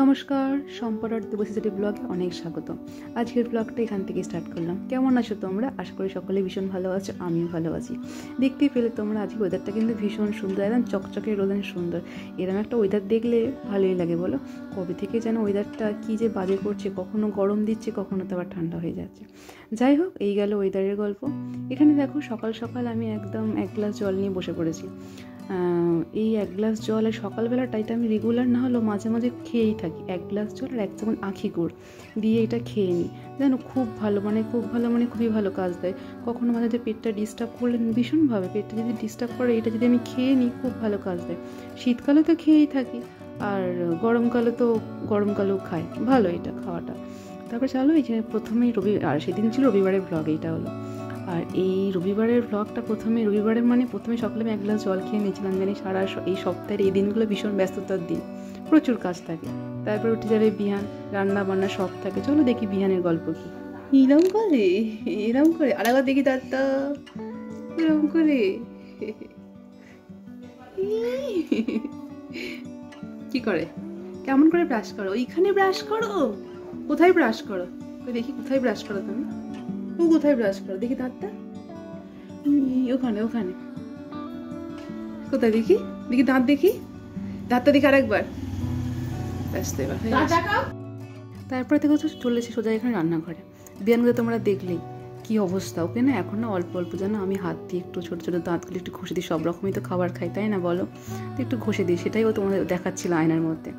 নমস্কার, সম্পার দেবশ্রী ব্লগে অনেক স্বাগত। আজকের ব্লগটা এখান থেকে স্টার্ট করলাম। কেমন আছো তোমরা? আশা করি সকলে ভীষণ ভালো আছো, আমিও ভালো আছি। দেখতেই পেলে তোমরা, আজকে ওয়েদারটা কিন্তু ভীষণ সুন্দর, একদম চকচকে রোদেন সুন্দর। এরকম একটা ওয়েদার দেখলে ভালোই লাগে বলো। কবে থেকে যেন ওয়েদারটা কী যে বাজে করছে, কখনো গরম দিচ্ছে, কখনো তো আবার ঠান্ডা হয়ে যাচ্ছে। যাই হোক, এই গেল ওয়েদারের গল্প। এখানে দেখো, সকাল সকাল আমি একদম এক গ্লাস জল নিয়ে বসে পড়েছি। এই এক গ্লাস জল আর সকালবেলাটাইতে আমি রেগুলার না হলেও মাঝে মাঝে খেয়েই থাকি। এক গ্লাস জল আর এক চামচ আখি গুড় দিয়ে এটা খেয়ে নিই। জানো, খুব ভালো, খুবই ভালো কাজ দেয়। কখনো মাঝে পেটটা ডিস্টার্ব করলে ভীষণভাবে, পেটটা যদি ডিস্টার্ব করে এটা যদি আমি খেয়ে নিই, খুব ভালো কাজ দেয়। শীতকালে তো খেয়েই থাকি, আর গরমকালেও খাই, ভালো এটা খাওয়াটা। তারপর চলো, এই যে প্রথমেই আর সেদিন ছিল রবিবারের ব্লগ, এইটা হলো। আর এই রবিবারের ব্লগটা প্রথমে সকালে আমি এক গ্লাস জল খেয়ে নিয়েছিলাম। জানি সারা এই সপ্তাহের এই দিনগুলো ভীষণ ব্যস্ততার দিন, প্রচুর কাজ থাকে। তারপর উঠে যাবে বিহান, রান্না বান্না সব থাকে। চলো দেখি বিহানের গল্প কি। এরম করে আরেকবার দেখি দাদা, এরম করে কি করে, কেমন করে ব্রাশ করো? ওইখানে ব্রাশ করো? কোথায় ব্রাশ করো? দেখি কোথায় ব্রাশ করো তুমি? ও কোথায় ব্রাশ করো দেখি? দাঁতটা ওখানে কোথায়? দেখি দাঁত, দেখি দাঁতটা দেখি আরেকবার। ব্যস্ত এবার। তারপরে দেখো চলেছে সোজা এখানে রান্নাঘরে। বিয়ানকে তোমরা দেখলেই কি অবস্থা। ওকে না এখন না অল্প অল্প যেন আমি হাত দিয়ে একটু ছোটো ছোটো দাঁতগুলো একটু ঘষে দিই। সব রকমই তো খাবার খাই, তাই না বলো? তো একটু ঘষে দিই, সেটাই ও তোমাদের দেখাচ্ছিল আয়নার মধ্যে।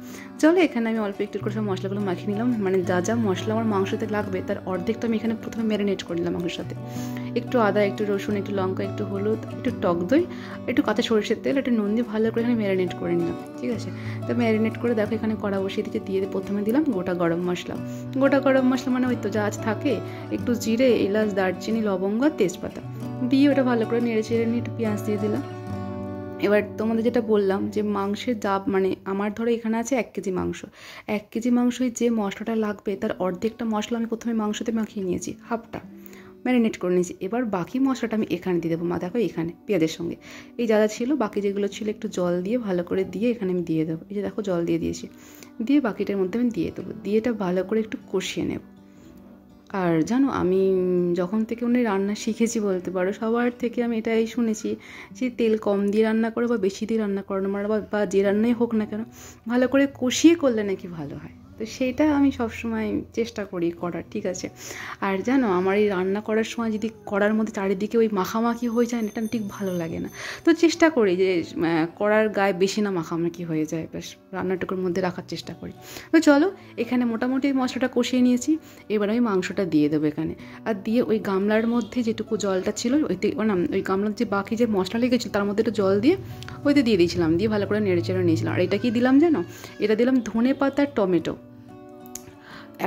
চলো, এখানে আমি অল্প একটু করে সব মশলাগুলো মাখিয়ে নিলাম। মানে যা যা মশলা আমার মাংসতে লাগবে তার অর্ধেকটা আমি এখানে প্রথমে ম্যারিনেট করে নিলাম মাংসের সাথে। একটু আদা, একটু রসুন, একটু লঙ্কা, একটু হলুদ, একটু টক দই, একটু কাঁচা সরষের তেল, একটু নুন দিয়ে ভালো করে এখানে ম্যারিনেট করে নিলাম। ঠিক আছে, তো ম্যারিনেট করে দেখো এখানে কড়া বসিয়ে দিয়ে প্রথমে দিলাম গোটা গরম মশলা। মানে ওই তো যা আজ থাকে, একটু জিরে, এলাচ, দারচিনি, লবঙ্গ আর তেজপাতা দিয়ে ওটা ভালো করে নেড়ে চেড়ে নিয়ে একটু পেঁয়াজ দিয়ে দিলাম। এবার তোমাদের যেটা বললাম যে মাংসের মানে আমার ধরো এখানে আছে 1 কেজি মাংস। 1 কেজি মাংসই যে মশলাটা লাগবে তার অর্ধেকটা মশলা আমি প্রথমে মাংসতে মাখিয়ে নিয়েছি, হাফটা ম্যারিনেট করে নিয়েছি। এবার বাকি মশলাটা আমি এখানে দিয়ে দেবো। দেখো এখানে পেঁয়াজের সঙ্গে এই যা যা ছিল, বাকি যেগুলো ছিল একটু জল দিয়ে ভালো করে দিয়ে এখানে আমি দিয়ে দেবো। এই যে দেখো জল দিয়ে দিয়েছি, দিয়ে বাকিটার মধ্যে আমি দিয়ে দেবো। দিয়ে এটা ভালো করে একটু কষিয়ে নেব। আর জানো, আমি যখন থেকে উনি রান্না শিখেছি বলতে পারো, সবার থেকে আমি এটাই শুনেছি যে তেল কম দিয়ে রান্না করো বা বেশি দিয়ে রান্না করো না, বা যে রান্নাই হোক না কেন, ভালো করে কষিয়ে করলে নাকি ভালো হয়। তো সেইটা আমি সবসময় চেষ্টা করি করার। ঠিক আছে, আর জানো, আমার এই রান্না করার সময় যদি কড়ার মধ্যে চারিদিকে ওই মাখামাখি হয়ে যায়, এটা ঠিক ভালো লাগে না। তো চেষ্টা করি যে কড়ার গায়ে বেশি না মাখামাখি হয়ে যায়, বেশ রান্নাটুকুর মধ্যে রাখার চেষ্টা করি। তো চলো, এখানে মোটামুটি মশলাটা কষিয়ে নিয়েছি। এবার আমি মাংসটা দিয়ে দেবো এখানে, আর দিয়ে ওই গামলার মধ্যে যেটুকু জলটা ছিল ওই গামলার যে বাকি যে মশলা লেগেছিল তার মধ্যে একটু জল দিয়ে ওইতে দিয়ে দিয়েছিলাম, দিয়ে ভালো করে নেড়ে চেড়ে নিয়েছিলাম। আর এটা কি দিলাম জানো? এটা দিলাম ধনে পাতা, টমেটো,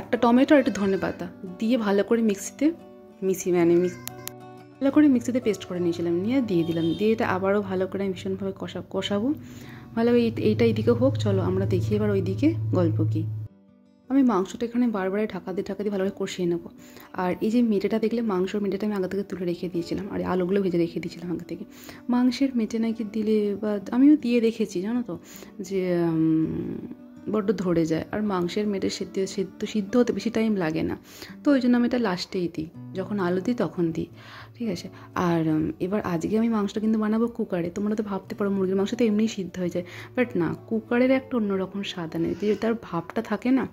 একটা টমেটো আর একটু ধনে পাতা দিয়ে ভালো করে মিক্সিতে পেস্ট করে নিয়েছিলাম, নিয়ে দিয়ে দিলাম। দিয়ে এটা আবারও ভালো করে আমি ভীষণভাবে কষাবো ভালো। এইটা এইদিকে হোক, চলো আমরা দেখি এবার ওইদিকে গল্প কি। আমি মাংসটা এখানে বারবার ঢাকা দিয়ে ভালো করে কষিয়ে নেবো। আর এই যে মেটেটা দেখলে, মাংসের মেটেটা আমি আগে থেকে তুলে রেখে দিয়েছিলাম, আর আলুগুলো ভেজে রেখে দিয়েছিলাম আগে থেকে। মাংসের মেটে নাকি দিলে, বা আমিও দিয়ে দেখেছি জানো তো, যে বড্ড ধরে যায়, আর মাংসের মেটে সিদ্ধ হতে বেশি টাইম লাগে না। তো ওই জন্য আমি এটা লাস্টেই দিই, যখন আলু দিই তখন দিই। ঠিক আছে, আর এবার আজকে আমি মাংসটা কিন্তু বানাবো কুকারে। তোমরা তো ভাবতে পারো মুরগির মাংস তো এমনিই সিদ্ধ হয়ে যায়, বাট না, কুকারের একটা অন্যরকম স্বাদ আনে, যে তার ভাবটা থাকে না।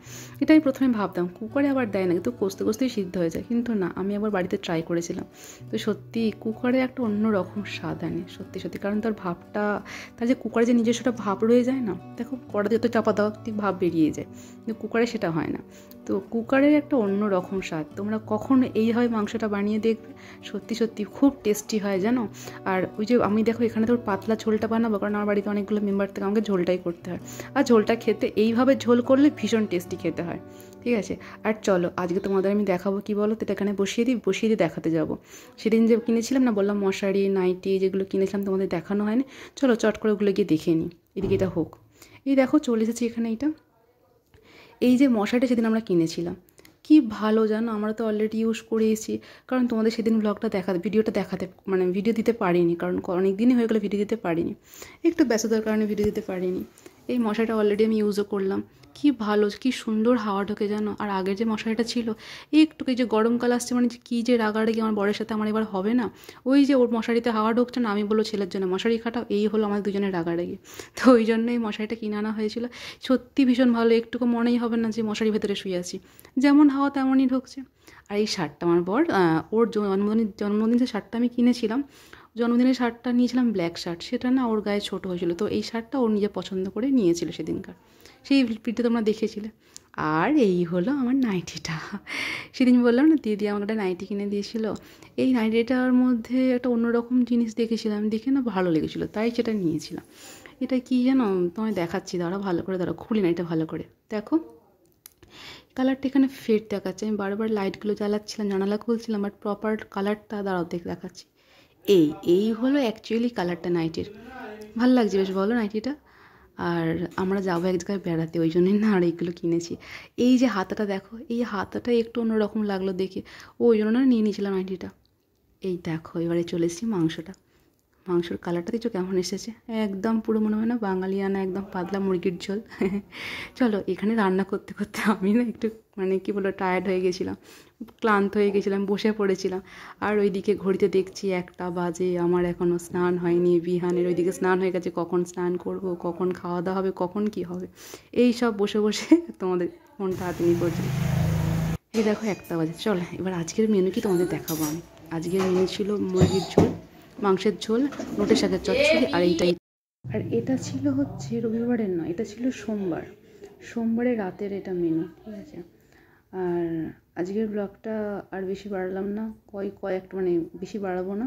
এটাই প্রথমে ভাবতাম কুকারে আবার দেয় না, কিন্তু কষতে কষতেই সিদ্ধ হয়ে যায়। কিন্তু না, আমি আবার বাড়িতে ট্রাই করেছিলাম, তো সত্যি কুকারে একটা অন্যরকম স্বাদ আনে, সত্যি সত্যি। কারণ তার ভাবটা, তার যে কুকারে যে নিজস্ব একটা ভাব রয়ে যায় না, দেখো কড়াতে যত চাপা দাও ঠিক ভাব বেরিয়ে যায়, কিন্তু কুকারে সেটা হয় না। তো কুকারের একটা অন্য রকম স্বাদ। তোমরা কখনো এইভাবে মাংসটা বানিয়ে দেখবে, সত্যি সত্যি খুব টেস্টি হয় জানো। আর ওই যে আমি দেখো এখানে তো পাতলা ঝোলটা বানাবো, কারণ আমার বাড়িতে অনেকগুলো মেম্বার থেকে আমাকে ঝোলটাই করতে হয়, আর ঝোলটা খেতে এইভাবে ঝোল করলে ভীষণ টেস্টি খেতে হয়। ঠিক আছে। আর চলো আজকে তোমাদের আমি দেখাবো কি বলো তো, এটা এখানে বসিয়ে দিয়ে দেখাতে যাবো। সেদিন যে কিনেছিলাম না, বললাম মশারি নাইটি যেগুলো কিনেছিলাম তোমাদের দেখানো হয়নি, চলো চট করে ওগুলো গিয়ে দেখে নিই। এদিকে এটা হোক। এই দেখো চলে এসেছি এখানে। এই যে মশারিটা সেদিন আমরা কিনেছিলাম, কি ভালো জানো, আমরা তো অলরেডি ইউজ করে এসেছি। কারণ তোমাদের সেদিন ভিডিওটা দেখাতে মানে ভিডিও দিতে পারিনি, কারণ অনেক দিনই হয়ে গেলে ভিডিও দিতে পারিনি, একটু ব্যস্ততার কারণে ভিডিও দিতে পারিনি। এই মশারিটা অলরেডি আমি ইউজও করলাম, কি ভালো কি সুন্দর হাওয়া ঢোকে জানো। আর আগের যে মশারিটা ছিল একটু এই যে গরমকাল আসছে মানে কী যে রাগারাগি আমার বরের সাথে আমার এবার হবে না, ওই যে ওর মশারিতে হাওয়া ঢুকছে না, আমি বললো ছেলের জন্য মশারি খাটাও, এই হলো আমাদের দুজনের রাগারাগি। তো ওই জন্যই মশারিটা কিনে আনা হয়েছিল। সত্যি ভীষণ ভালো, একটুকু মনেই হবে না যে মশারির ভেতরে শুয়ে আছি, যেমন হাওয়া তেমনই ঢুকছে। আর এই শার্টটা আমার বর ওর জন্মদিন যে শার্টটা আমি কিনেছিলাম, জন্মদিনের শার্টটা নিয়েছিলাম ব্ল্যাক শার্ট, সেটা না ওর গায়ে ছোটো হয়েছিল, তো এই শার্টটা ওর নিজে পছন্দ করে নিয়েছিল সেদিনকার, সেই ভিডিও তোমরা দেখেছিলে। আর এই হলো আমার নাইটিটা। সেদিন বললাম না দিদি আমাকে একটা নাইটি কিনে দিয়েছিল, এই নাইটিটার মধ্যে একটা অন্যরকম জিনিস দেখেছিলাম, দেখে না ভালো লেগেছিলো, তাই সেটা নিয়েছিলাম। এটা কি জানো তোমায় দেখাচ্ছি, দাঁড়াও ভালো করে, দাঁড়াও খুলি না এটা ভালো করে দেখো। কালারটা এখানে ফেড দেখাচ্ছে, আমি বারবার লাইটগুলো জ্বালাচ্ছিলাম, জানালা খুলছিলাম, বাট প্রপার কালারটা দাঁড়াও দেখাচ্ছি। এই হলো অ্যাকচুয়ালি কালারটা নাইটির। ভালো লাগছে বেশ বলো নাইটিটা। আর আমরা যাবো এক জায়গায় বেড়াতে, ওই জন্যই না আর এইগুলো কিনেছি। এই যে হাতাটা দেখো, এই হাতাটা একটু অন্যরকম লাগলো দেখে, ওই জন্য না নিয়ে নিয়েছিলাম নাইটিটা। এই দেখো এবারে চলে এসেছি মাংসর কালারটা দেখছো কেমন এসেছে, একদম পুরো মনে হয় না বাঙালিয়ানা, একদম পাতলা মুরগির ঝোল। চলো এখানে রান্না করতে করতে আমি না একটু মানে কী বলো টায়ার্ড হয়ে গেছিলাম, ক্লান্ত হয়ে গেছিলাম, বসে পড়েছিলাম। আর ওইদিকে ঘড়িতে দেখছি 1টা বাজে, আমার এখনও স্নান হয়নি। বিহানের ওইদিকে স্নান হয়ে গেছে, কখন স্নান করব, কখন খাওয়া দাওয়া হবে, কখন কি হবে, এই সব বসে বসে তোমাদের ফোনটা হাতে নিয়ে করছি। এই দেখো 1টা বাজে। চলো এবার আজকের মেনু কি তোমাদের দেখাবো আমি। আজকের মেনু ছিল মুরগির ঝোল, মাংসের ঝোল, নোটে শাকের চচ্চড়ি, আর এইটাই। আর এটা ছিল হচ্ছে রবিবারের নয়, এটা ছিল সোমবারের রাতের এটা মেনু, ঠিক আছে। আর আজকের ব্লগটা আর বেশি বাড়ালাম না, কয়েকটা মানে বেশি বাড়াবো না,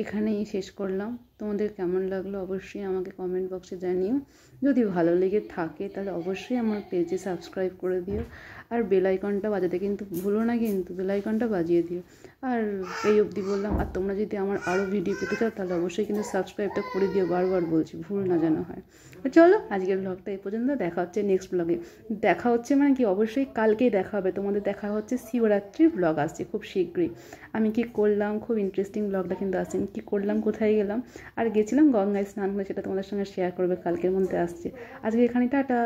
এখানেই শেষ করলাম। তোমাদের কেমন লাগলো অবশ্যই আমাকে কমেন্ট বক্সে জানিও। যদি ভালো লেগে থাকে তাহলে অবশ্যই আমার পেজে সাবস্ক্রাইব করে দিও, আর বেল আইকনটা বাজাতে কিন্তু ভুলো না, কিন্তু বেল আইকনটা বাজিয়ে দিও। আর এই অবধি বললাম, আর তোমরা যদি আমার আরও ভিডিও পেতে চাও তাহলে অবশ্যই কিন্তু সাবস্ক্রাইবটা করে দিও, বারবার বলছি, ভুল না যেন হয়। চলো আজকের ব্লগটা এই পর্যন্ত, দেখা হচ্ছে নেক্সট ব্লগে। দেখা হচ্ছে মানে কি, অবশ্যই কালকেই দেখা হবে তোমাদের, দেখা হচ্ছে শিবরাত্রির ব্লগ আসছে খুব শীঘ্রই। আমি কি করলাম, খুব ইন্টারেস্টিং ব্লগটা কিন্তু আসছে, আমি কী করলাম, কোথায় গেলাম, আর গেছিলাম গঙ্গায় স্নান করে, সেটা তোমাদের সঙ্গে শেয়ার করবে, কালকের মধ্যে আসছে। আজকে এখানে টাটা।